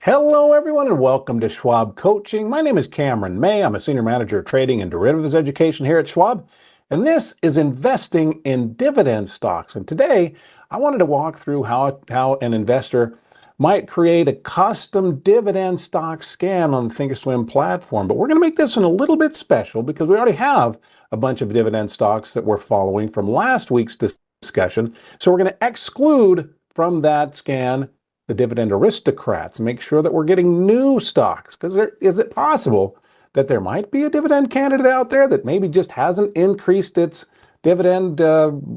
Hello, everyone, and welcome to Schwab Coaching. My name is Cameron May. I'm a Senior Manager of Trading and Derivatives Education here at Schwab, and this is Investing in Dividend Stocks. And today, I wanted to walk through how an investor might create a custom dividend stock scan on the Thinkorswim platform. But we're going to make this one a little bit special because we already have a bunch of dividend stocks that we're following from last week's discussion. So we're going to exclude from that scan the dividend aristocrats, make sure that we're getting new stocks, because is it possible that there might be a dividend candidate out there that maybe just hasn't increased its dividend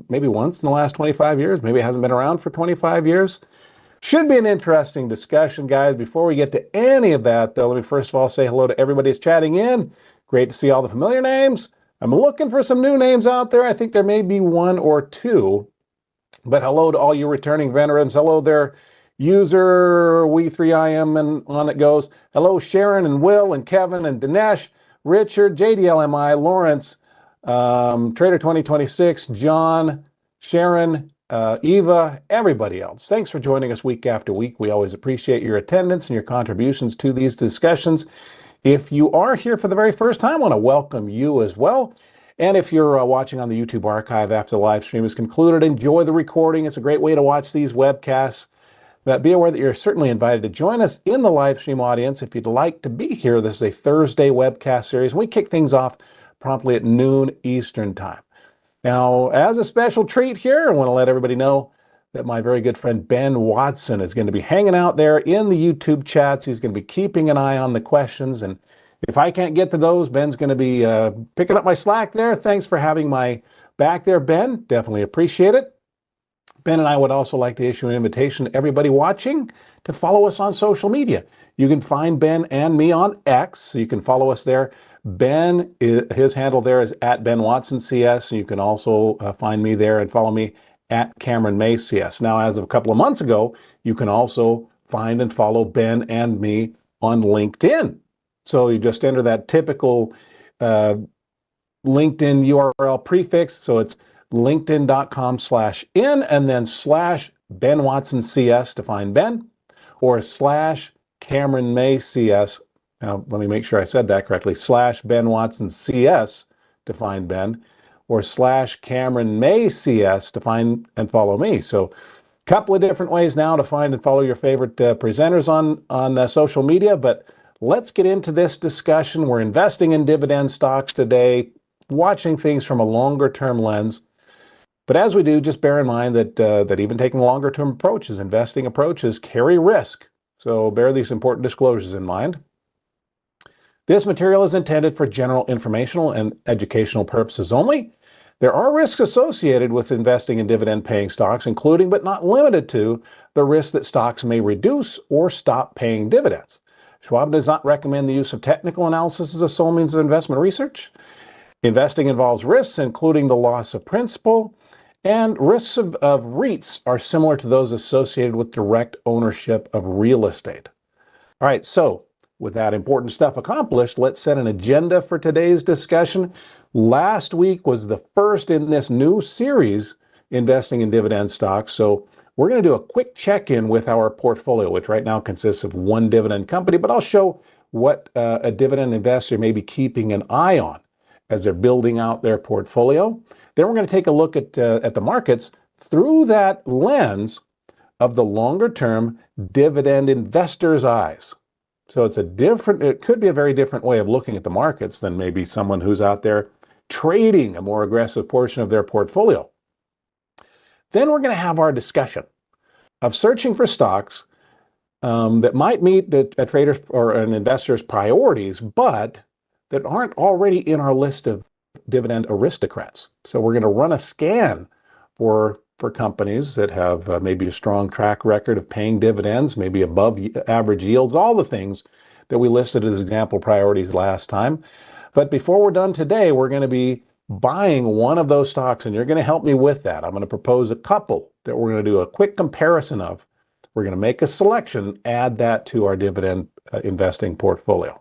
maybe once in the last 25 years, maybe it hasn't been around for 25 years? Should be an interesting discussion, guys. Before we get to any of that, though, let me first of all say hello to everybody who's chatting in. Great to see all the familiar names. I'm looking for some new names out there. I think there may be one or two, but hello to all you returning veterans. Hello there, user We3IM, and on it goes. Hello, Sharon and Will and Kevin and Dinesh, Richard, JDLMI, Lawrence, Trader 2026, John, Sharon, Eva, everybody else. Thanks for joining us week after week. We always appreciate your attendance and your contributions to these discussions. If you are here for the very first time, I want to welcome you as well. And if you're watching on the YouTube archive after the live stream is concluded, enjoy the recording. It's a great way to watch these webcasts. But be aware that you're certainly invited to join us in the live stream audience if you'd like to be here. This is a Thursday webcast series. We kick things off promptly at noon Eastern time. Now, as a special treat here, I want to let everybody know that my very good friend Ben Watson is going to be hanging out there in the YouTube chats. He's going to be keeping an eye on the questions. And if I can't get to those, Ben's going to be picking up my slack there. Thanks for having my back there, Ben. Definitely appreciate it. Ben and I would also like to issue an invitation to everybody watching to follow us on social media. You can find Ben and me on X, so you can follow us there. Ben, his handle there is @BenWatsonCS. You can also find me there and follow me @CameronMayCS. Now, as of a couple of months ago, you can also find and follow Ben and me on LinkedIn. So you just enter that typical LinkedIn URL prefix. So it's linkedin.com/in and then /BenWatsonCS to find Ben, or /CameronMayCS. Now, let me make sure I said that correctly. /BenWatsonCS to find Ben, or /CameronMayCS to find and follow me. So a couple of different ways now to find and follow your favorite presenters on social media. But let's get into this discussion. We're investing in dividend stocks today, watching things from a longer term lens. But as we do, just bear in mind that even taking longer term approaches, investing approaches, carry risk. So bear these important disclosures in mind. This material is intended for general informational and educational purposes only. There are risks associated with investing in dividend-paying stocks, including but not limited to the risk that stocks may reduce or stop paying dividends. Schwab does not recommend the use of technical analysis as a sole means of investment research. Investing involves risks, including the loss of principal, and risks of REITs are similar to those associated with direct ownership of real estate. All right, so with that important stuff accomplished, let's set an agenda for today's discussion. Last week was the first in this new series, Investing in Dividend Stocks. So we're going to do a quick check-in with our portfolio, which right now consists of one dividend company, but I'll show what a dividend investor may be keeping an eye on as they're building out their portfolio. Then we're going to take a look at the markets through that lens of the longer-term dividend investor's eyes. So it could be a very different way of looking at the markets than maybe someone who's out there trading a more aggressive portion of their portfolio. Then we're going to have our discussion of searching for stocks that might meet a trader's or an investor's priorities, but that aren't already in our list of dividend aristocrats. So we're going to run a scan for companies that have maybe a strong track record of paying dividends, maybe above average yields, all the things that we listed as example priorities last time. But before we're done today, we're going to be buying one of those stocks, and you're going to help me with that. I'm going to propose a couple that we're going to do a quick comparison of. We're going to make a selection, add that to our dividend investing portfolio.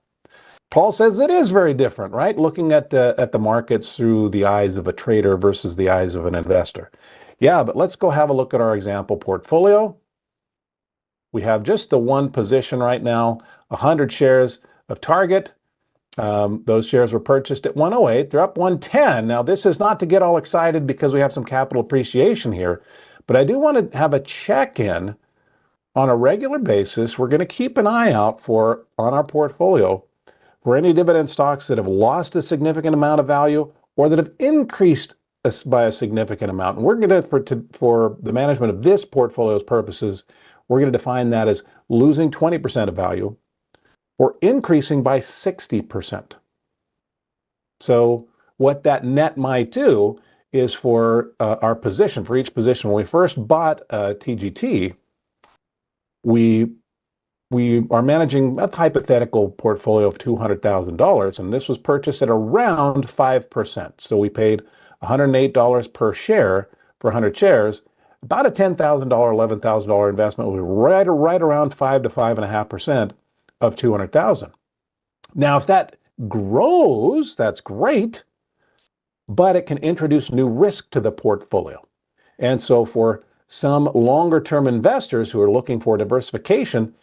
Paul says it is very different, right? Looking at the markets through the eyes of a trader versus the eyes of an investor. Yeah, but let's go have a look at our example portfolio. We have just the one position right now, 100 shares of Target. Those shares were purchased at 108. They're up 110. Now, this is not to get all excited because we have some capital appreciation here, but I do want to have a check-in on a regular basis. We're going to keep an eye out for, on our portfolio, for any dividend stocks that have lost a significant amount of value or that have increased by a significant amount. And we're going to, for the management of this portfolio's purposes, we're going to define that as losing 20% of value or increasing by 60%. So what that net might do is for our position, for each position, when we first bought TGT, we are managing a hypothetical portfolio of $200,000, and this was purchased at around 5%. So we paid $108 per share for 100 shares. About a $10,000, $11,000 investment will be right around 5 to 5.5% of 200,000. Now, if that grows, that's great, but it can introduce new risk to the portfolio. And so for some longer-term investors who are looking for diversification,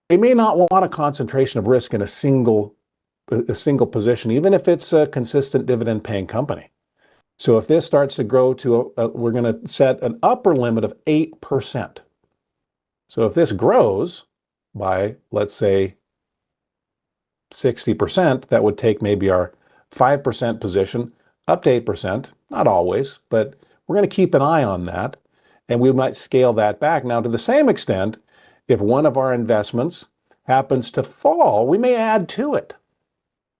they may not want a concentration of risk in a single position, even if it's a consistent dividend-paying company. So if this starts to grow to, we're going to set an upper limit of 8%. So if this grows by, let's say, 60%, that would take maybe our 5% position up to 8%, not always, but we're going to keep an eye on that, and we might scale that back. Now, to the same extent, if one of our investments happens to fall, we may add to it.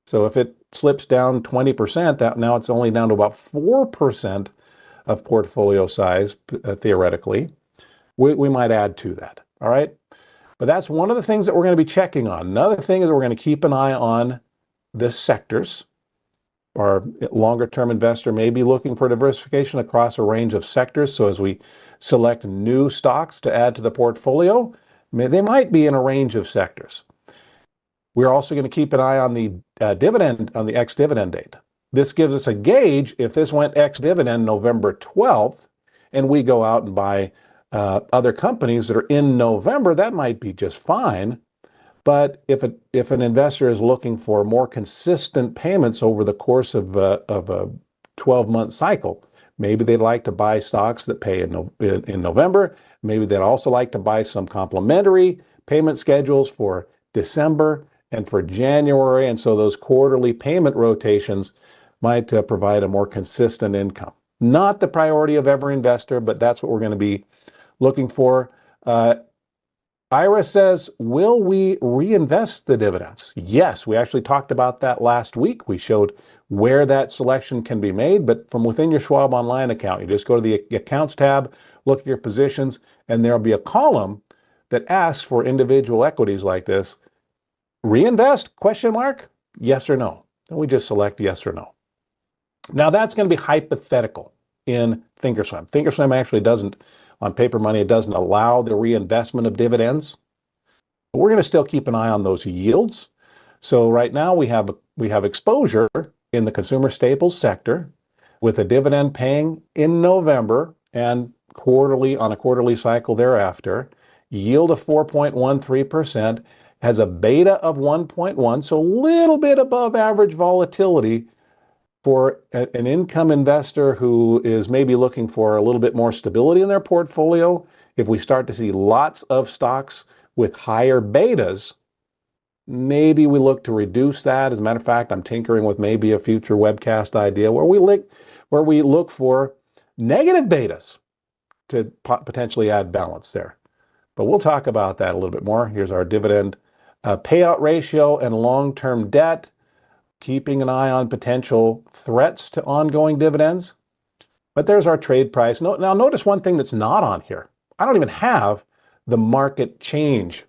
So if it slips down 20%, that now it's only down to about 4% of portfolio size, theoretically, we might add to that, all right? But that's one of the things that we're going to be checking on. Another thing is we're going to keep an eye on the sectors. Our longer-term investor may be looking for diversification across a range of sectors. So as we select new stocks to add to the portfolio, they might be in a range of sectors. We're also going to keep an eye on the dividend, on the ex-dividend date. This gives us a gauge. If this went ex-dividend November 12th, and we go out and buy other companies that are in November, that might be just fine. But if an investor is looking for more consistent payments over the course of a 12-month cycle, maybe they'd like to buy stocks that pay in November. Maybe they'd also like to buy some complementary payment schedules for December and for January. And so those quarterly payment rotations might provide a more consistent income. Not the priority of every investor, but that's what we're going to be looking for. Ira says, will we reinvest the dividends? Yes, we actually talked about that last week. We showed where that selection can be made, but from within your Schwab Online account, you just go to the Accounts tab, look at your positions, and there'll be a column that asks for individual equities like this. Reinvest, question mark, yes or no. And we just select yes or no. Now that's going to be hypothetical in Thinkorswim. Thinkorswim actually doesn't, on paper money, it doesn't allow the reinvestment of dividends. But we're going to still keep an eye on those yields. So right now we have exposure in the consumer staples sector with a dividend paying in November and quarterly on a quarterly cycle thereafter. Yield of 4.13%, has a beta of 1.1, so a little bit above average volatility for an income investor who is maybe looking for a little bit more stability in their portfolio. If we start to see lots of stocks with higher betas, maybe we look to reduce that. As a matter of fact, I'm tinkering with maybe a future webcast idea where we look for negative betas to potentially add balance there. But we'll talk about that a little bit more. Here's our dividend payout ratio and long-term debt, keeping an eye on potential threats to ongoing dividends. But there's our trade price. Now notice one thing that's not on here. I don't even have the market change.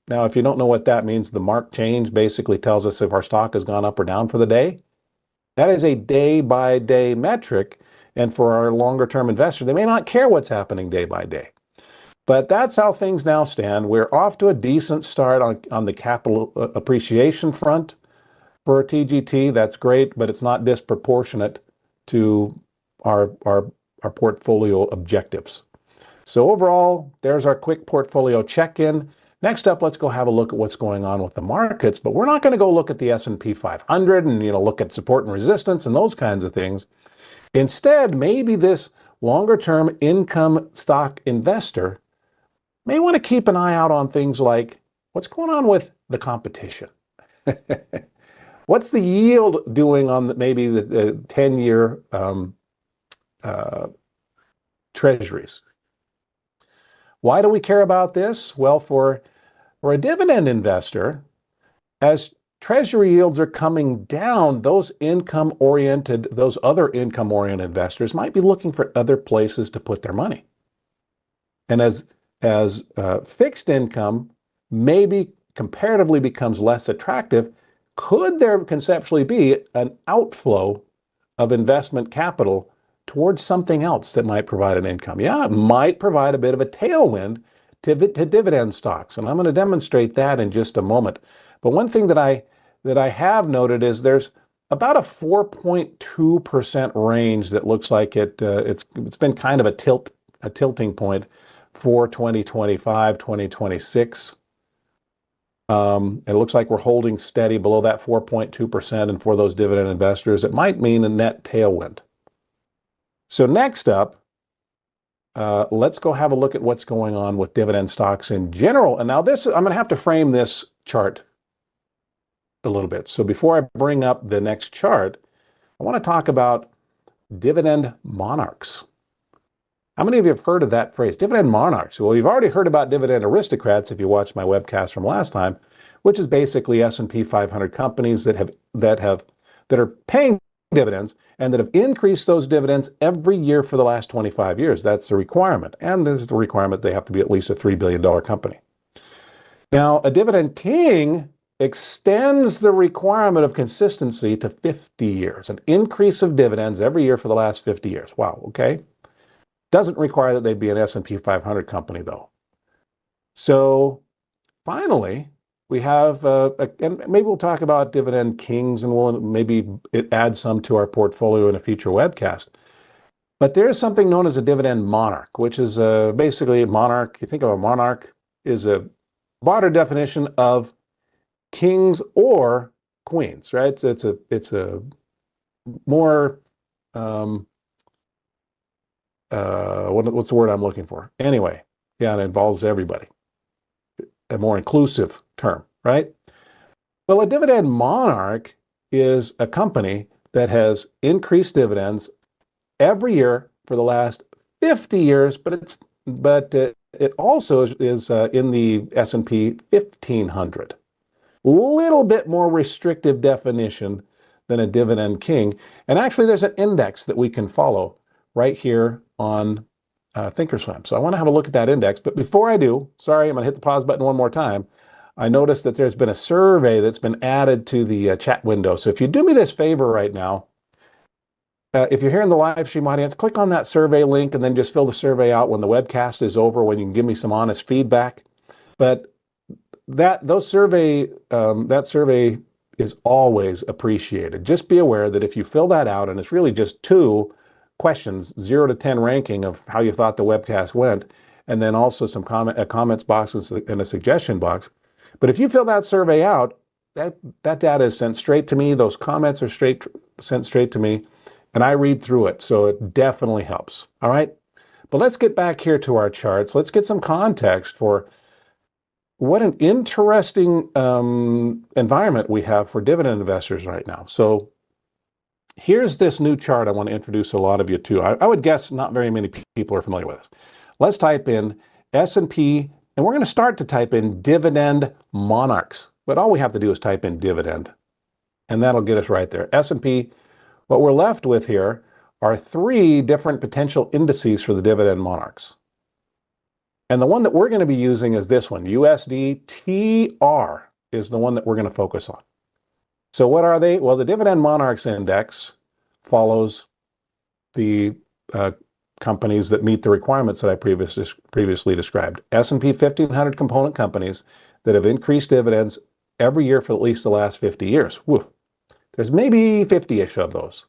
Now, if you don't know what that means, the mark change basically tells us if our stock has gone up or down for the day. That is a day-by-day metric. And for our longer-term investor, they may not care what's happening day by day. But that's how things now stand. We're off to a decent start on the capital appreciation front for TGT. That's great, but it's not disproportionate to our portfolio objectives. So overall, there's our quick portfolio check-in. Next up, let's go have a look at what's going on with the markets, but we're not going to go look at the S&P 500 and look at support and resistance and those kinds of things. Instead, maybe this longer-term income stock investor may want to keep an eye out on things like what's going on with the competition. What's the yield doing on maybe the 10-year treasuries? Why do we care about this? Well, for a dividend investor, as treasury yields are coming down, those other income-oriented investors might be looking for other places to put their money. And as fixed income maybe comparatively becomes less attractive, could there conceptually be an outflow of investment capital towards something else that might provide an income? Yeah, it might provide a bit of a tailwind to dividend stocks, and I'm going to demonstrate that in just a moment. But one thing that I have noted is there's about a 4.2% range that looks like it's been kind of a tilting point for 2025, 2026. It looks like we're holding steady below that 4.2%, and for those dividend investors, it might mean a net tailwind. So next up, let's go have a look at what's going on with dividend stocks in general. And now I'm going to have to frame this chart a little bit. So before I bring up the next chart, I want to talk about dividend monarchs. How many of you have heard of that phrase, dividend monarchs? Well, you've already heard about dividend aristocrats if you watched my webcast from last time, which is basically S&P 500 companies that are paying dividends and that have increased those dividends every year for the last 25 years. That's the requirement. And there's the requirement they have to be at least a $3 billion company. Now, a dividend king extends the requirement of consistency to 50 years, an increase of dividends every year for the last 50 years. Wow, okay. Doesn't require that they be an S&P 500 company, though. So finally, we have, and maybe we'll talk about dividend kings, and maybe it adds some to our portfolio in a future webcast. But there is something known as a dividend monarch, which is basically a monarch. You think of a monarch is a broader definition of kings or queens, right? So it's a more what's the word I'm looking for? Anyway, yeah, it involves everybody. A more inclusive term, right? Well, a dividend monarch is a company that has increased dividends every year for the last 50 years, but it also is in the S&P 1500. A little bit more restrictive definition than a dividend king. And actually, there's an index that we can follow right here on Thinkorswim. So I want to have a look at that index. But before I do, sorry, I'm going to hit the pause button one more time. I noticed that there's been a survey that's been added to the chat window. So if you do me this favor right now, if you're here in the live stream audience, click on that survey link and then just fill the survey out when the webcast is over, when you can give me some honest feedback. But that survey is always appreciated. Just be aware that if you fill that out, and it's really just 2 questions, 0 to 10 ranking of how you thought the webcast went, and then also some comments box and a suggestion box. But if you fill that survey out, that data is sent straight to me. Those comments are sent straight to me, and I read through it. So it definitely helps. All right. But let's get back here to our charts. Let's get some context for what an interesting environment we have for dividend investors right now. So here's this new chart I want to introduce a lot of you to. I would guess not very many people are familiar with this. Let's type in S&P, and we're going to start to type in dividend monarchs. But all we have to do is type in dividend, and that'll get us right there. S&P, what we're left with here are 3 different potential indices for the dividend monarchs. And the one that we're going to be using is this one, USDTR is the one that we're going to focus on. So what are they? Well, the Dividend Monarchs Index follows the companies that meet the requirements that I previously described. S&P 1500 component companies that have increased dividends every year for at least the last 50 years. Whew. There's maybe 50-ish of those.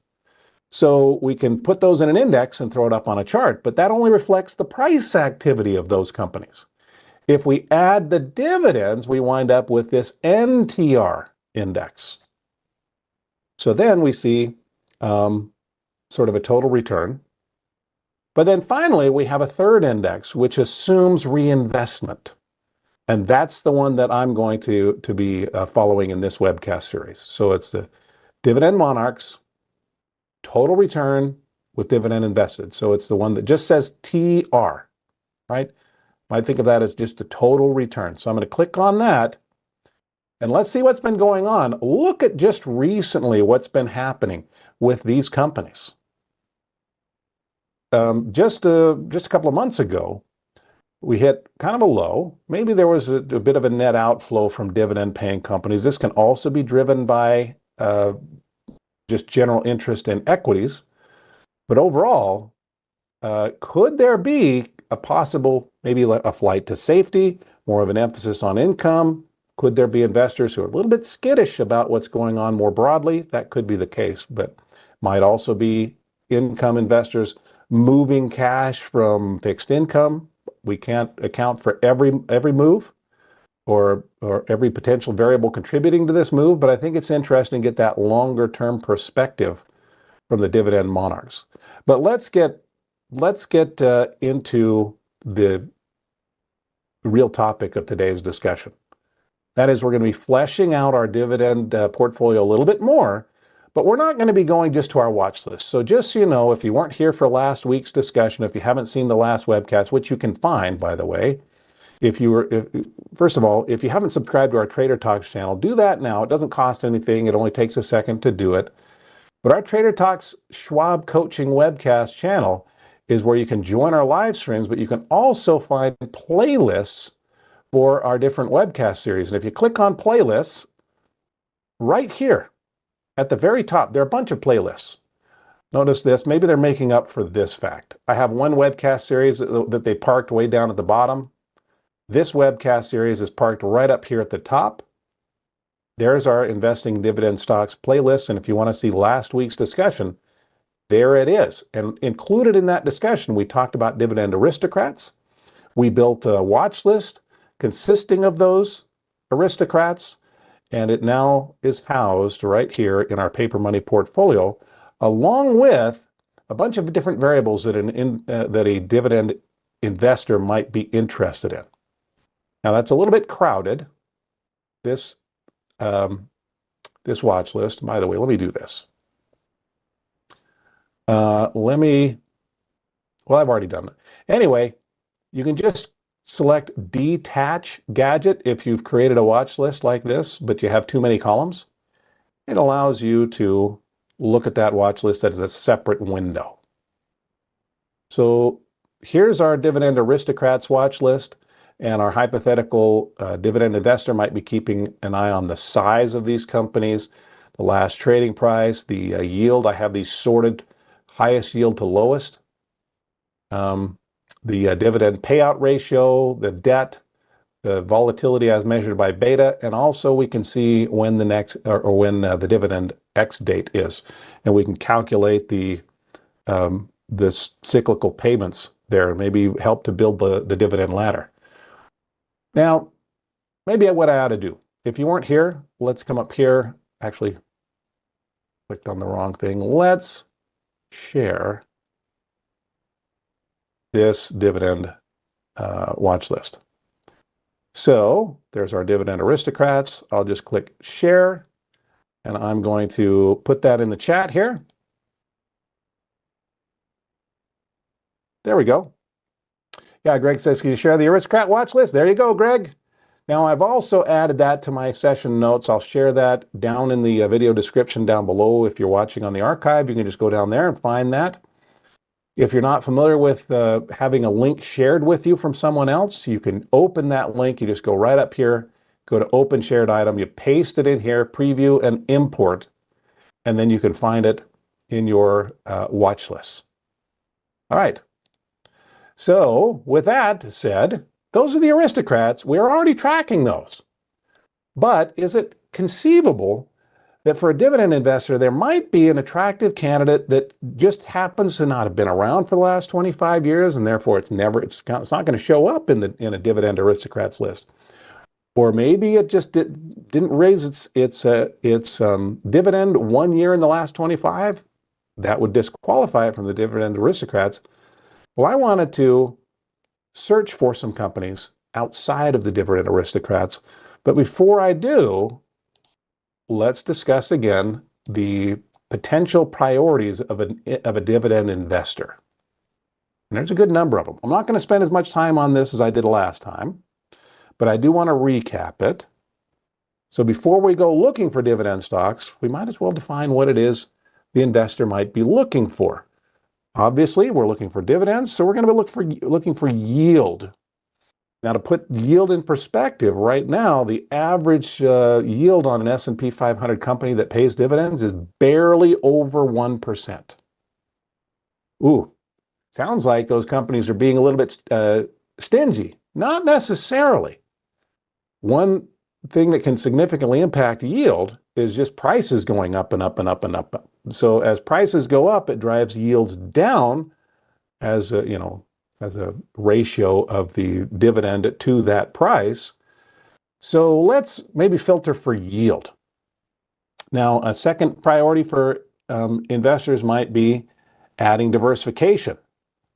So we can put those in an index and throw it up on a chart, but that only reflects the price activity of those companies. If we add the dividends, we wind up with this NTR index. So then we see sort of a total return. But then finally, we have a third index, which assumes reinvestment. And that's the one that I'm going to be following in this webcast series. So it's the Dividend Monarchs total return with dividend invested. So it's the one that just says TR, right? Might think of that as just the total return. So I'm going to click on that. And let's see what's been going on. Look at just recently what's been happening with these companies. Just a couple of months ago, we hit kind of a low. Maybe there was a bit of a net outflow from dividend-paying companies. This can also be driven by just general interest in equities. But overall, could there be a possible, maybe a flight to safety, more of an emphasis on income? Could there be investors who are a little bit skittish about what's going on more broadly? That could be the case, but might also be income investors moving cash from fixed income. We can't account for every move or every potential variable contributing to this move, but I think it's interesting to get that longer term perspective from the dividend monarchs. But let's get into the real topic of today's discussion. That is, we're going to be fleshing out our dividend portfolio a little bit more, but we're not going to be going just to our watch list. So just so you know, if you weren't here for last week's discussion, if you haven't seen the last webcast, which you can find, by the way, first of all, if you haven't subscribed to our Trader Talks channel, do that now. It doesn't cost anything. It only takes a second to do it. But our Trader Talks Schwab Coaching webcast channel is where you can join our live streams, but you can also find playlists for our different webcast series. And if you click on playlists, right here at the very top, there are a bunch of playlists. Notice this, maybe they're making up for this fact. I have one webcast series that they parked way down at the bottom. This webcast series is parked right up here at the top. There's our Investing Dividend Stocks playlist. And if you want to see last week's discussion, there it is. And included in that discussion, we talked about dividend aristocrats. We built a watch list consisting of those aristocrats, and it now is housed right here in our paper money portfolio, along with a bunch of different variables that a dividend investor might be interested in. Now that's a little bit crowded, this watch list. By the way, let me do this. Well, I've already done it. Anyway, you can just select detach gadget if you've created a watch list like this, but you have too many columns. It allows you to look at that watch list as a separate window. So here's our dividend aristocrats watch list, and our hypothetical dividend investor might be keeping an eye on the size of these companies, the last trading price, the yield. I have these sorted highest yield to lowest. The dividend payout ratio, the debt, the volatility as measured by beta, and also we can see when the next when the dividend X date is, and we can calculate the cyclical payments there, and maybe help to build the dividend ladder. Now, maybe what I ought to do, if you weren't here, let's come up here. Actually, clicked on the wrong thing. Let's share this dividend watch list. So there's our dividend aristocrats. I'll just click share, and I'm going to put that in the chat here. There we go. Yeah, Greg says, can you share the aristocrat watch list? There you go, Greg. Now I've also added that to my session notes. I'll share that down in the video description down below. If you're watching on the archive, you can just go down there and find that. If you're not familiar with having a link shared with you from someone else, you can open that link. You just go right up here, go to open shared item, you paste it in here, preview and import, and then you can find it in your watch list. All right. So with that said, those are the aristocrats. We're already tracking those. But is it conceivable that for a dividend investor, there might be an attractive candidate that just happens to not have been around for the last 25 years, and therefore it's not going to show up in a Dividend Aristocrats list. Or maybe it just didn't raise its dividend 1 year in the last 25. That would disqualify it from the Dividend Aristocrats. Well, I wanted to search for some companies outside of the Dividend Aristocrats. But before I do, let's discuss again the potential priorities of a dividend investor. And there's a good number of them. I'm not going to spend as much time on this as I did last time, but I do want to recap it. So before we go looking for dividend stocks, we might as well define what it is the investor might be looking for. Obviously, we're looking for dividends, so we're going to be looking for yield. Now, to put yield in perspective, right now, the average yield on an S&P 500 company that pays dividends is barely over 1%. Ooh, sounds like those companies are being a little bit stingy. Not necessarily. One thing that can significantly impact yield is just prices going up and up and up and up. So as prices go up, it drives yields down as a ratio of the dividend to that price. So let's maybe filter for yield. Now, a second priority for investors might be adding diversification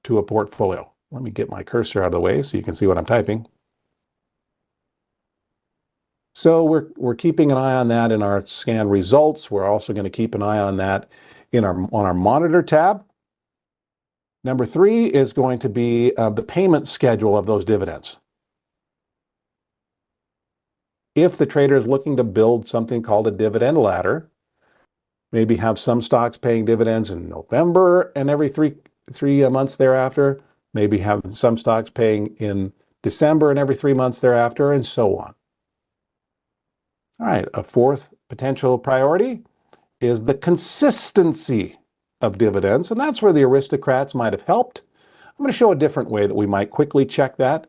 to a portfolio. Let me get my cursor out of the way so you can see what I'm typing. So we're keeping an eye on that in our scan results. We're also going to keep an eye on that on our monitor tab. Number 3 is going to be the payment schedule of those dividends. If the trader is looking to build something called a dividend ladder, maybe have some stocks paying dividends in November and every three months thereafter, maybe have some stocks paying in December and every 3 months thereafter, and so on. All right, a fourth potential priority is the consistency of dividends, and that's where the Aristocrats might have helped. I'm going to show a different way that we might quickly check that.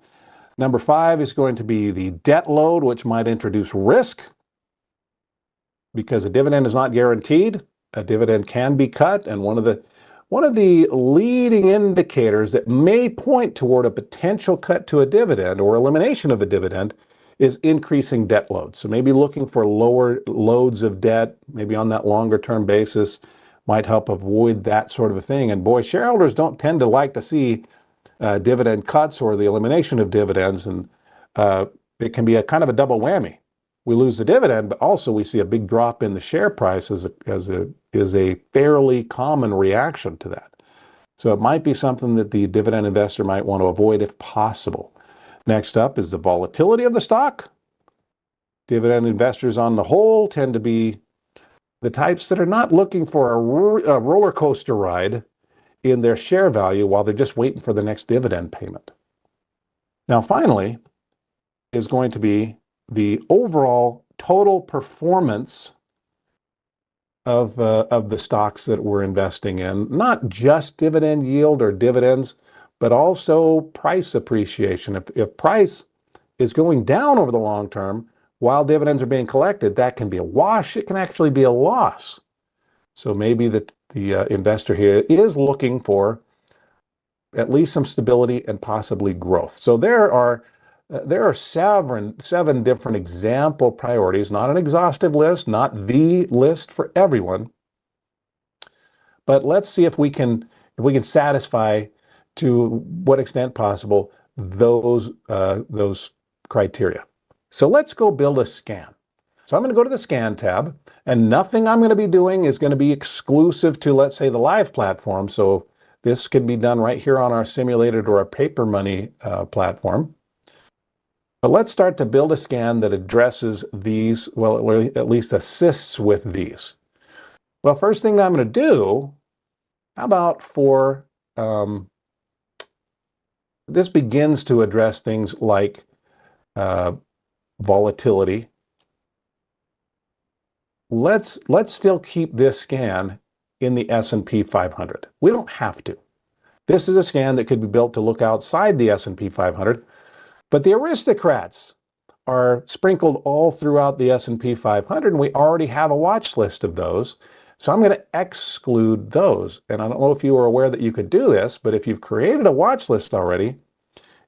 Number 5 is going to be the debt load, which might introduce risk because a dividend is not guaranteed. A dividend can be cut, and one of the leading indicators that may point toward a potential cut to a dividend or elimination of a dividend is increasing debt load. So maybe looking for lower loads of debt, maybe on that longer term basis, might help avoid that sort of a thing. And boy, shareholders don't tend to like to see dividend cuts or the elimination of dividends, and it can be a kind of a double whammy. We lose the dividend, but also we see a big drop in the share price is a fairly common reaction to that. So it might be something that the dividend investor might want to avoid if possible. Next up is the volatility of the stock. Dividend investors on the whole tend to be the types that are not looking for a roller coaster ride in their share value while they're just waiting for the next dividend payment. Now, finally, is going to be the overall total performance of the stocks that we're investing in, not just dividend yield or dividends, but also price appreciation. If price is going down over the long term while dividends are being collected, that can be a wash. It can actually be a loss. So maybe the investor here is looking for at least some stability and possibly growth. So there are seven different example priorities, not an exhaustive list, not the list for everyone. But let's see if we can satisfy to what extent possible those criteria. So let's go build a scan. So I'm going to go to the Scan tab, and nothing I'm going to be doing is going to be exclusive to, let's say, the live platform. So this can be done right here on our simulated or our paper money platform. But let's start to build a scan that addresses these, well, or at least assists with these. Well, first thing I'm going to do, how about for, this begins to address things like volatility. Let's still keep this scan in the S&P 500. We don't have to. This is a scan that could be built to look outside the S&P 500. But the Aristocrats are sprinkled all throughout the S&P 500, and we already have a watch list of those. So I'm going to exclude those. And I don't know if you were aware that you could do this, but if you've created a watch list already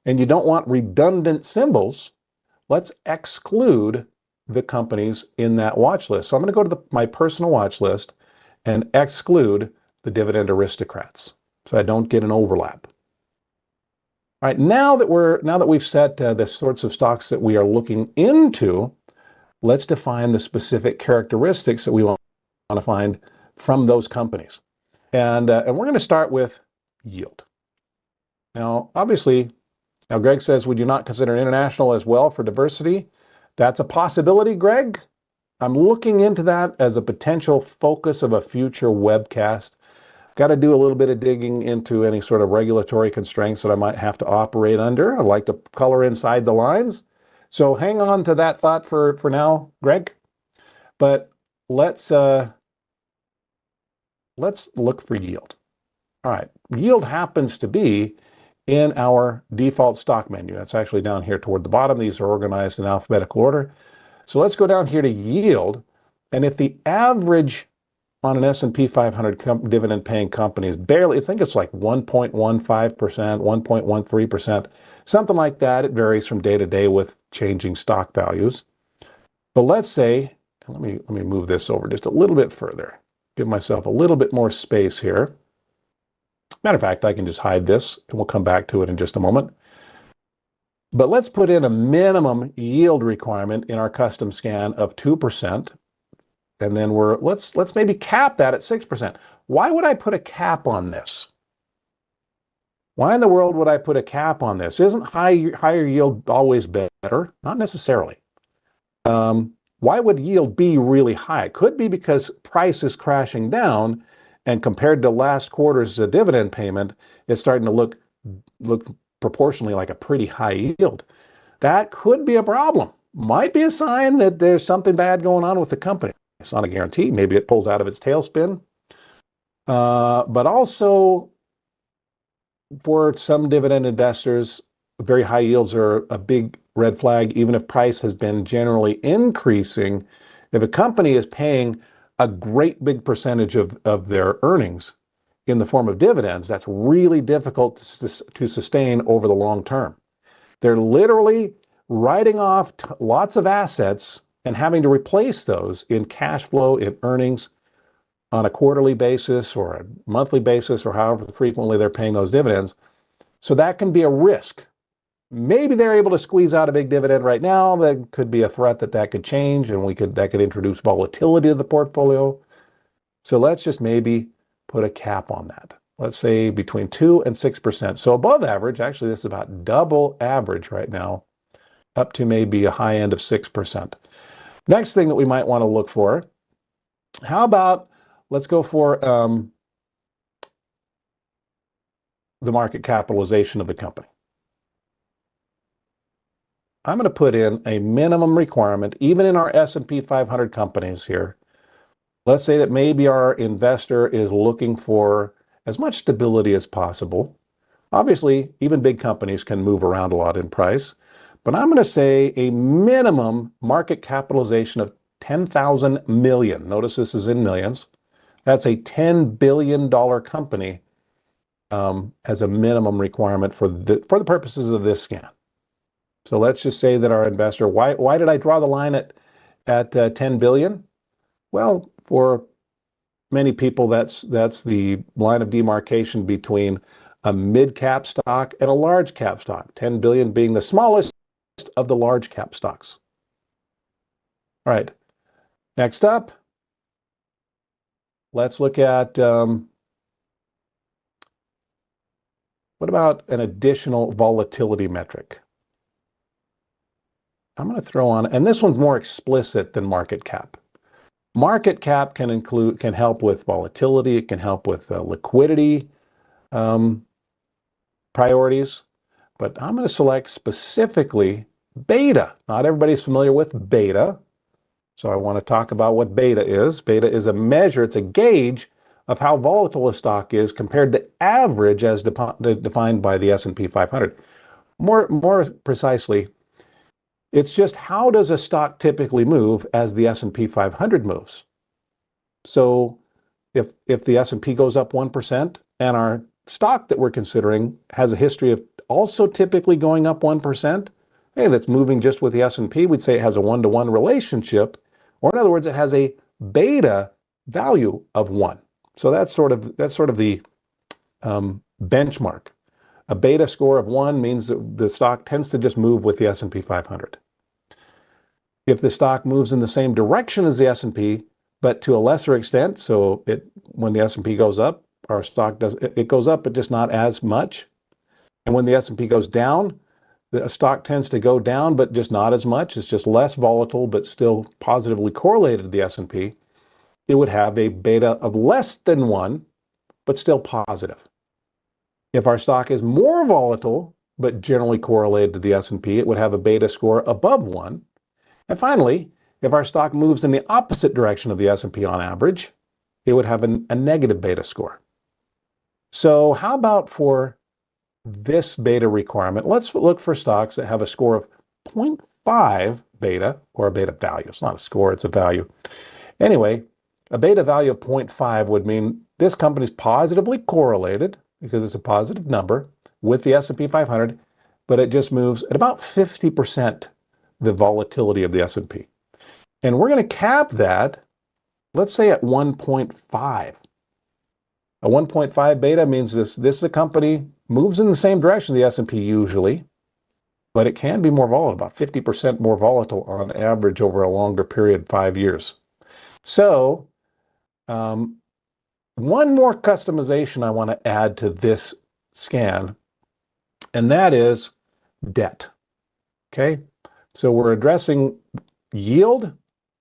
and you don't want redundant symbols, let's exclude the companies in that watch list. So I'm going to go to my personal watch list and exclude the dividend aristocrats so I don't get an overlap. All right, now that we've set the sorts of stocks that we are looking into, let's define the specific characteristics that we want to find from those companies. And we're going to start with yield. Now, obviously, Greg says, would you not consider international as well for diversity? That's a possibility, Greg. I'm looking into that as a potential focus of a future webcast. Got to do a little bit of digging into any sort of regulatory constraints that I might have to operate under. I like to color inside the lines. So hang on to that thought for now, Greg. But let's look for yield. All right, yield happens to be in our default stock menu. That's actually down here toward the bottom. These are organized in alphabetical order. So let's go down here to yield. And if the average on an S&P 500 dividend paying company is barely, I think it's like 1.15%, 1.13%, something like that. It varies from day to day with changing stock values. But let's say, let me move this over just a little bit further, give myself a little bit more space here. Matter of fact, I can just hide this and we'll come back to it in just a moment. But let's put in a minimum yield requirement in our custom scan of 2%. And then let's maybe cap that at 6%. Why would I put a cap on this? Why in the world would I put a cap on this? Isn't higher yield always better? Not necessarily. Why would yield be really high? It could be because price is crashing down, and compared to last quarter's dividend payment, it's starting to look proportionally like a pretty high yield. That could be a problem. Might be a sign that there's something bad going on with the company. It's not a guarantee. Maybe it pulls out of its tailspin. But also, for some dividend investors, very high yields are a big red flag, even if price has been generally increasing. If a company is paying a great big percentage of their earnings in the form of dividends, that's really difficult to sustain over the long term. They're literally writing off lots of assets and having to replace those in cash flow, in earnings on a quarterly basis or a monthly basis or however frequently they're paying those dividends. So that can be a risk. Maybe they're able to squeeze out a big dividend right now. That could be a threat that could change, and that could introduce volatility to the portfolio. So let's just maybe put a cap on that. Let's say between 2 and 6%. So above average, actually this is about double average right now, up to maybe a high end of 6%. Next thing that we might want to look for, how about, let's go for the market capitalization of the company. I'm going to put in a minimum requirement, even in our S&P 500 companies here. Let's say that maybe our investor is looking for as much stability as possible. Obviously, even big companies can move around a lot in price, but I'm going to say a minimum market capitalization of 10,000 million. Notice this is in millions. That's a $10 billion company as a minimum requirement for the purposes of this scan. So let's just say that our investor, why did I draw the line at 10 billion? Well, for many people, that's the line of demarcation between a mid-cap stock and a large cap stock, 10 billion being the smallest of the large cap stocks. All right, next up, let's look at what about an additional volatility metric? I'm going to throw on, and this one's more explicit than market cap. Market cap can help with volatility. It can help with liquidity priorities, but I'm going to select specifically beta. Not everybody's familiar with beta, so I want to talk about what beta is. Beta is a measure, it's a gauge of how volatile a stock is compared to average as defined by the S&P 500. More precisely, It's just, how does a stock typically move as the S&P 500 moves? So if the S&P goes up 1% and our stock that we're considering has a history of also typically going up 1%, hey, that's moving just with the S&P, we'd say it has a 1-to-1 relationship, or in other words, it has a beta value of 1. So that's sort of the benchmark. A beta score of 1 means that the stock tends to just move with the S&P 500. If the stock moves in the same direction as the S&P, but to a lesser extent, so when the S&P goes up, our stock goes up, but just not as much. And when the S&P goes down, the stock tends to go down, but just not as much. It's just less volatile, but still positively correlated to the S&P. It would have a beta of less than 1, but still positive. If our stock is more volatile, but generally correlated to the S&P, it would have a beta score above 1. And finally, if our stock moves in the opposite direction of the S&P on average, it would have a negative beta score. So how about for this beta requirement? Let's look for stocks that have a score of 0.5 beta, or a beta value. It's not a score, it's a value. Anyway, a beta value of 0.5 would mean this company is positively correlated, because it's a positive number, with the S&P 500, but it just moves at about 50% the volatility of the S&P. And we're going to cap that, let's say, at 1.5. A 1.5 beta means this company moves in the same direction of the S&P usually, but it can be more volatile, about 50% more volatile on average over a longer period, 5 years. So one more customization I want to add to this scan, and that is debt. Okay, so we're addressing yield.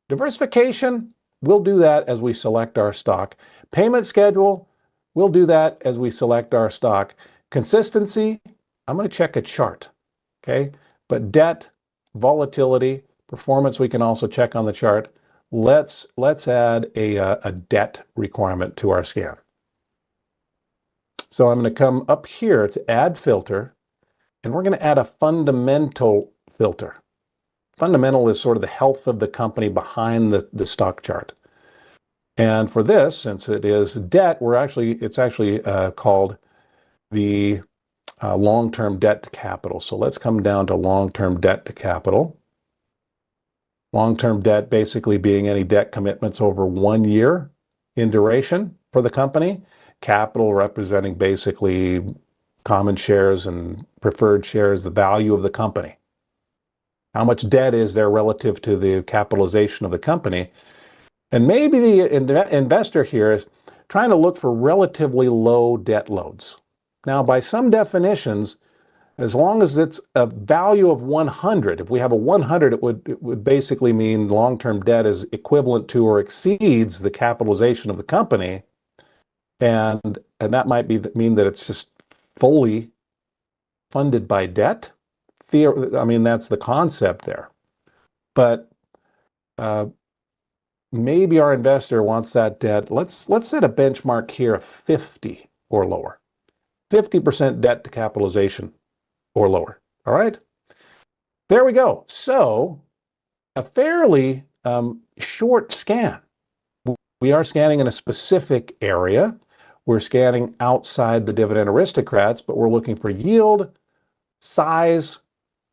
Diversification, we'll do that as we select our stock. Payment schedule, we'll do that as we select our stock. Consistency, I'm going to check a chart. Okay, but debt, volatility, performance, we can also check on the chart. Let's add a debt requirement to our scan. So I'm going to come up here to add filter, and we're going to add a fundamental filter. Fundamental is sort of the health of the company behind the stock chart. And for this, since it is debt, it's actually called the long-term debt to capital. So let's come down to long-term debt to capital. Long-term debt basically being any debt commitments over 1 year in duration for the company. Capital representing basically common shares and preferred shares, the value of the company. How much debt is there relative to the capitalization of the company? And maybe the investor here is trying to look for relatively low debt loads. Now, by some definitions, as long as it's a value of 100, if we have a 100, it would basically mean long-term debt is equivalent to or exceeds the capitalization of the company. And that might mean that it's just fully funded by debt. I mean, that's the concept there. But maybe our investor wants that debt. Let's set a benchmark here of 50 or lower. 50% debt to capitalization or lower. All right. There we go. So a fairly short scan. We are scanning in a specific area. We're scanning outside the dividend aristocrats, but we're looking for yield, size,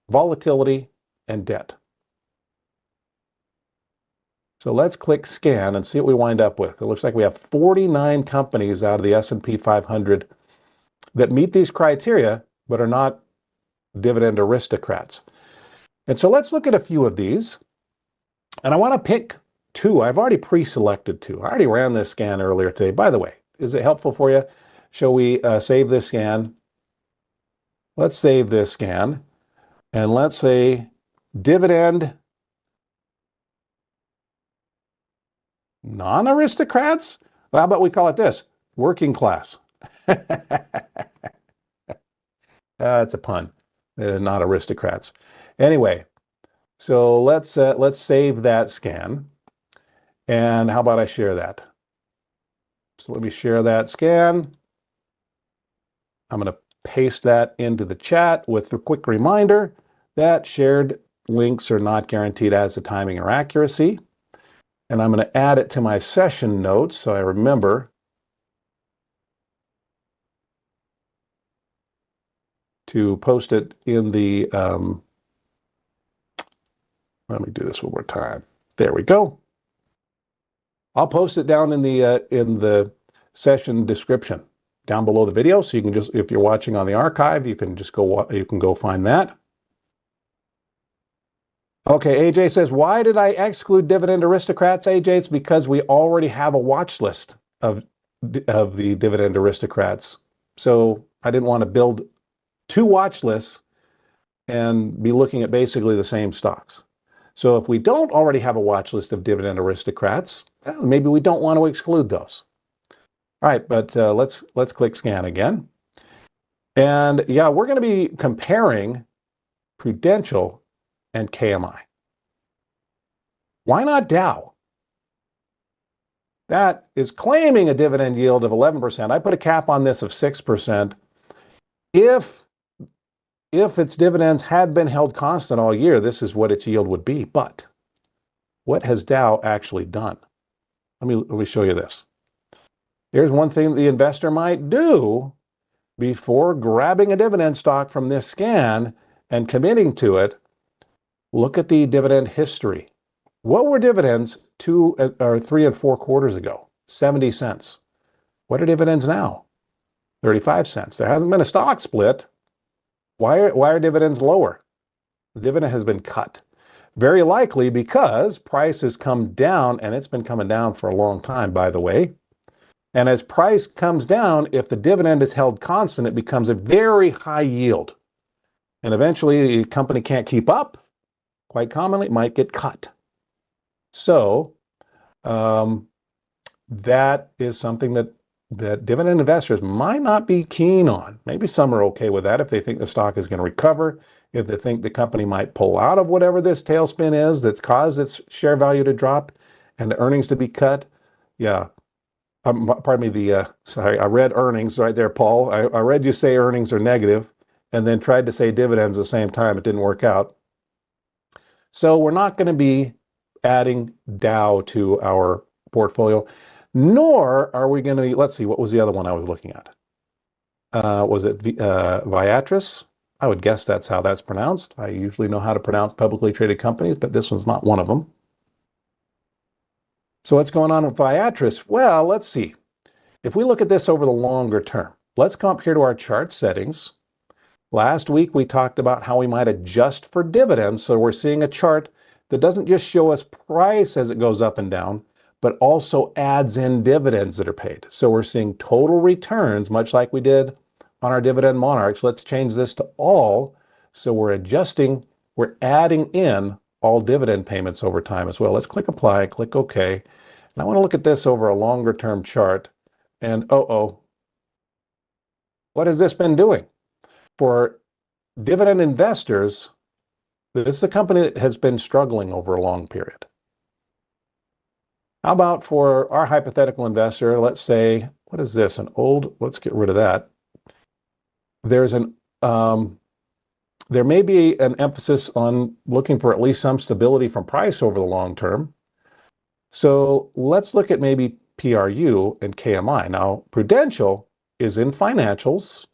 volatility, and debt. So let's click scan and see what we wind up with. It looks like we have 49 companies out of the S&P 500 that meet these criteria, but are not dividend aristocrats. And so let's look at a few of these. And I want to pick 2. I've already pre-selected 2. I already ran this scan earlier today. By the way, is it helpful for you? Shall we save this scan? Let's save this scan. And let's say dividend non-aristocrats? Well, how about we call it this? Working class. It's a pun. Not aristocrats. Anyway, so let's save that scan. And how about I share that? So let me share that scan. I'm going to paste that into the chat with the quick reminder that shared links are not guaranteed as to timing or accuracy. And I'm going to add it to my session notes so I remember to post it in the, let me do this one more time. There we go. I'll post it down in the session description down below the video. So you can just, if you're watching on the archive, you can just go find that. Okay, AJ says, why did I exclude Dividend Aristocrats, AJ? It's because we already have a watch list of the Dividend Aristocrats. So I didn't want to build two watch lists and be looking at basically the same stocks. So if we don't already have a watch list of Dividend Aristocrats, maybe we don't want to exclude those. All right, but let's click scan again. And yeah, we're going to be comparing Prudential and KMI. Why not Dow? That is claiming a dividend yield of 11%. I put a cap on this of 6%. If its dividends had been held constant all year, this is what its yield would be. But what has Dow actually done? Let me show you this. Here's one thing the investor might do before grabbing a dividend stock from this scan and committing to it. Look at the dividend history. What were dividends 2 or 3 and 4 quarters ago? 70 cents. What are dividends now? 35 cents. There hasn't been a stock split. Why are dividends lower? The dividend has been cut. Very likely because price has come down, and it's been coming down for a long time, by the way. And as price comes down, if the dividend is held constant, it becomes a very high yield. And eventually the company can't keep up. Quite commonly, it might get cut. So that is something that dividend investors might not be keen on. Maybe some are okay with that if they think the stock is going to recover, if they think the company might pull out of whatever this tailspin is that's caused its share value to drop and the earnings to be cut. Yeah. Pardon me, sorry, I read earnings right there, Paul. I read you say earnings are negative and then tried to say dividends at the same time. It didn't work out. So we're not going to be adding Dow to our portfolio, nor are we going to, let's see, what was the other one I was looking at? Was it Viatris? I would guess that's how that's pronounced. I usually know how to pronounce publicly traded companies, but this one's not one of them. So what's going on with Viatris? Well, let's see. If we look at this over the longer term, let's come up here to our chart settings. Last week, we talked about how we might adjust for dividends. So we're seeing a chart that doesn't just show us price as it goes up and down, but also adds in dividends that are paid. So we're seeing total returns, much like we did on our dividend monarchs. Let's change this to all. So we're adjusting, we're adding in all dividend payments over time as well. Let's click apply, click OK. And I want to look at this over a longer term chart. And what has this been doing? For dividend investors, this is a company that has been struggling over a long period. How about for our hypothetical investor, let's say, what is this? Let's get rid of that. There may be an emphasis on looking for at least some stability from price over the long term. So let's look at maybe PRU and KMI. Now, Prudential is in financials.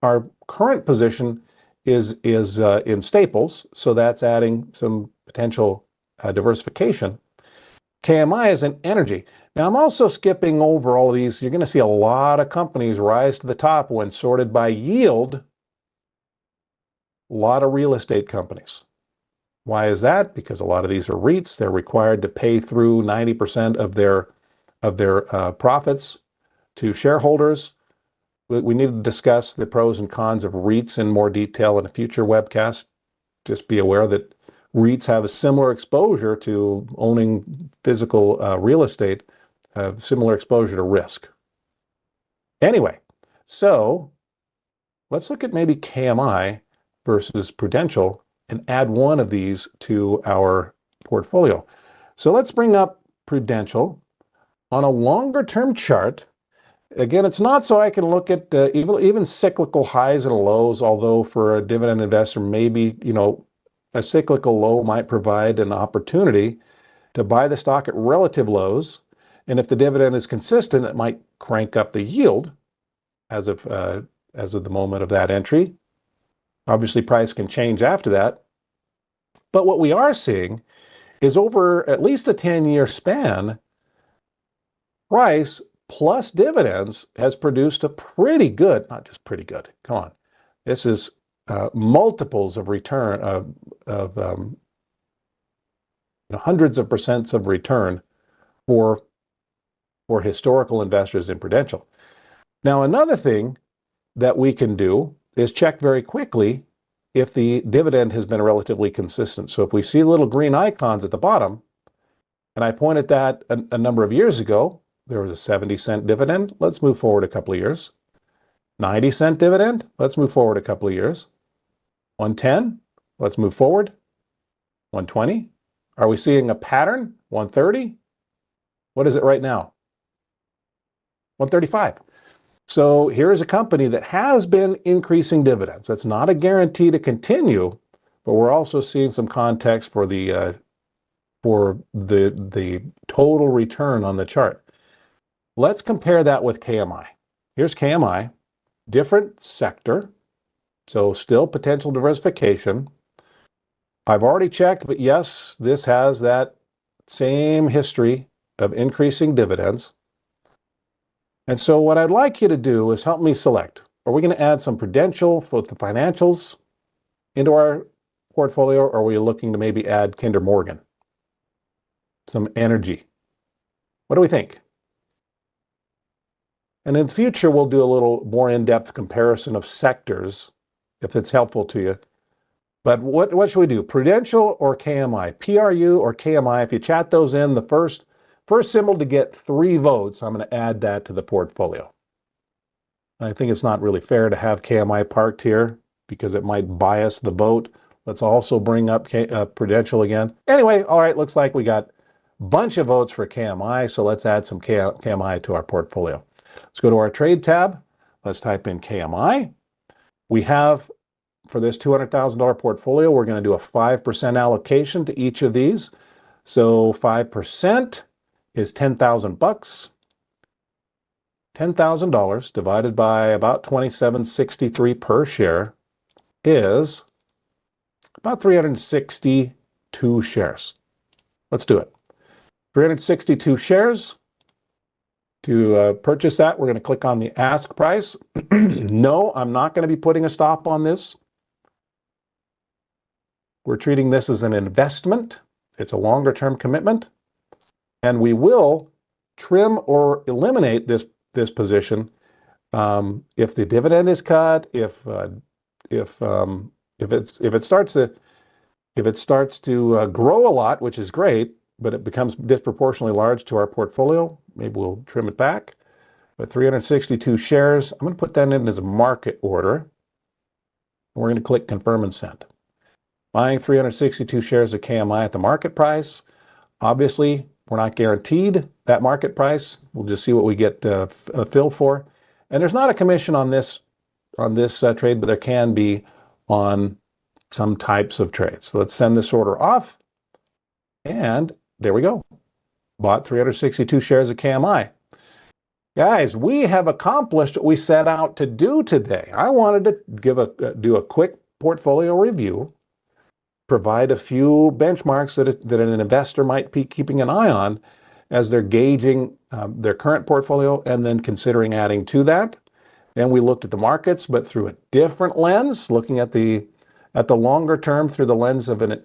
Our current position is in staples, so that's adding some potential diversification. KMI is in energy. Now, I'm also skipping over all of these. You're going to see a lot of companies rise to the top when sorted by yield. A lot of real estate companies. Why is that? Because a lot of these are REITs. They're required to pay through 90% of their profits to shareholders. We need to discuss the pros and cons of REITs in more detail in a future webcast. Just be aware that REITs have a similar exposure to owning physical real estate, similar exposure to risk. Anyway, so let's look at maybe KMI versus Prudential and add one of these to our portfolio. So let's bring up Prudential on a longer term chart. Again, it's not so I can look at even cyclical highs and lows, although for a dividend investor, maybe, A cyclical low might provide an opportunity to buy the stock at relative lows. And if the dividend is consistent, it might crank up the yield as of the moment of that entry. Obviously, price can change after that. But what we are seeing is over at least a 10-year span, price plus dividends has produced a pretty good, not just pretty good, come on. This is multiples of return of hundreds of percents of return for historical investors in Prudential. Now, another thing that we can do is check very quickly if the dividend has been relatively consistent. So if we see little green icons at the bottom, and I pointed that a number of years ago, there was a 70-cent dividend. Let's move forward a couple of years. 90-cent dividend. Let's move forward a couple of years. 110. Let's move forward. 120. Are we seeing a pattern? 130. What is it right now? 135. So here is a company that has been increasing dividends. That's not a guarantee to continue, but we're also seeing some context for the total return on the chart. Let's compare that with KMI. Here's KMI, different sector, so still potential diversification. I've already checked, but yes, this has that same history of increasing dividends. And so what I'd like you to do is help me select. Are we going to add some Prudential for the financials into our portfolio, or are we looking to maybe add Kinder Morgan? Some energy. What do we think? And in the future, we'll do a little more in-depth comparison of sectors, if it's helpful to you. But what should we do? Prudential or KMI? PRU or KMI? If you chat those in, the first symbol to get 3 votes, I'm going to add that to the portfolio. I think it's not really fair to have KMI parked here because it might bias the vote. Let's also bring up Prudential again. Anyway, all right, looks like we got a bunch of votes for KMI, so let's add some KMI to our portfolio. Let's go to our trade tab. Let's type in KMI. We have, for this $200,000 portfolio, we're going to do a 5% allocation to each of these. So 5% is $10,000. $10,000 divided by about 27.63 per share is about 362 shares. Let's do it. 362 shares. To purchase that, we're going to click on the ask price. No, I'm not going to be putting a stop on this. We're treating this as an investment. It's a longer term commitment. And we will trim or eliminate this position if the dividend is cut, if it starts to grow a lot, which is great, but it becomes disproportionately large to our portfolio, maybe we'll trim it back. But 362 shares, I'm going to put that in as a market order. And we're going to click confirm and send. Buying 362 shares of KMI at the market price. Obviously, we're not guaranteed that market price. We'll just see what we get a fill for. And there's not a commission on this trade, but there can be on some types of trades. So let's send this order off. And there we go. Bought 362 shares of KMI. Guys, we have accomplished what we set out to do today. I wanted to do a quick portfolio review, provide a few benchmarks that an investor might be keeping an eye on as they're gauging their current portfolio and then considering adding to that. Then we looked at the markets, but through a different lens, looking at the longer term through the lens of a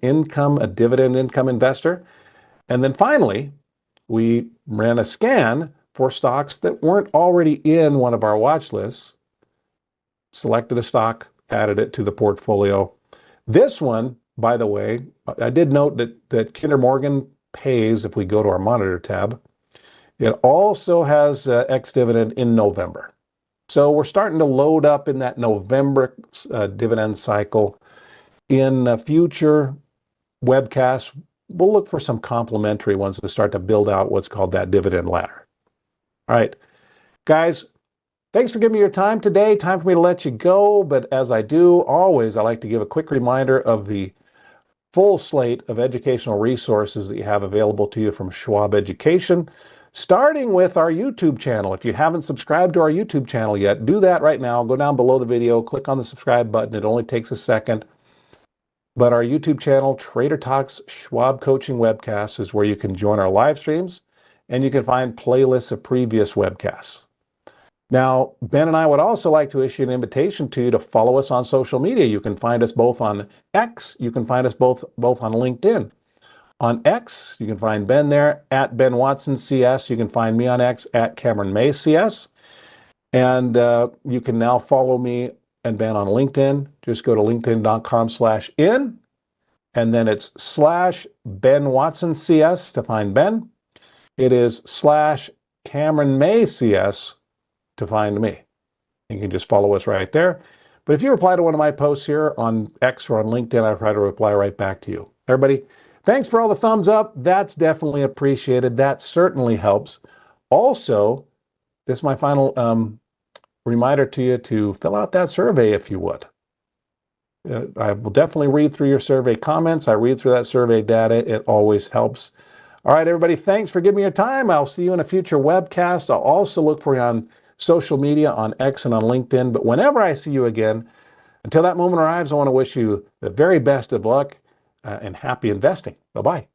dividend income investor. And then finally, we ran a scan for stocks that weren't already in one of our watch lists, selected a stock, added it to the portfolio. This one, by the way, I did note that Kinder Morgan pays if we go to our monitor tab. It also has ex-dividend in November. So we're starting to load up in that November dividend cycle. In future webcasts, we'll look for some complementary ones to start to build out what's called that dividend ladder. All right, guys, thanks for giving me your time today. Time for me to let you go. But as I do always, I like to give a quick reminder of the full slate of educational resources that you have available to you from Schwab Education, starting with our YouTube channel. If you haven't subscribed to our YouTube channel yet, do that right now. Go down below the video, click on the subscribe button. It only takes a second. But our YouTube channel, Trader Talks Schwab Coaching Webcasts, is where you can join our live streams and you can find playlists of previous webcasts. Now, Ben and I would also like to issue an invitation to you to follow us on social media. You can find us both on X. You can find us both on LinkedIn. On X, you can find Ben there at Ben Watson CS. You can find me on X at Cameron May CS. And you can now follow me and Ben on LinkedIn. Just go to linkedin.com/in, and then it's /Ben Watson CS to find Ben. It is /Cameron May CS to find me. You can just follow us right there. But if you reply to one of my posts here on X or on LinkedIn, I try to reply right back to you. Everybody, thanks for all the thumbs up. That's definitely appreciated. That certainly helps. Also, this is my final reminder to you to fill out that survey if you would. I will definitely read through your survey comments. I read through that survey data. It always helps. All right, everybody, thanks for giving me your time. I'll see you in a future webcast. I'll also look for you on social media, on X and on LinkedIn. But whenever I see you again, until that moment arrives, I want to wish you the very best of luck and happy investing. Bye-bye.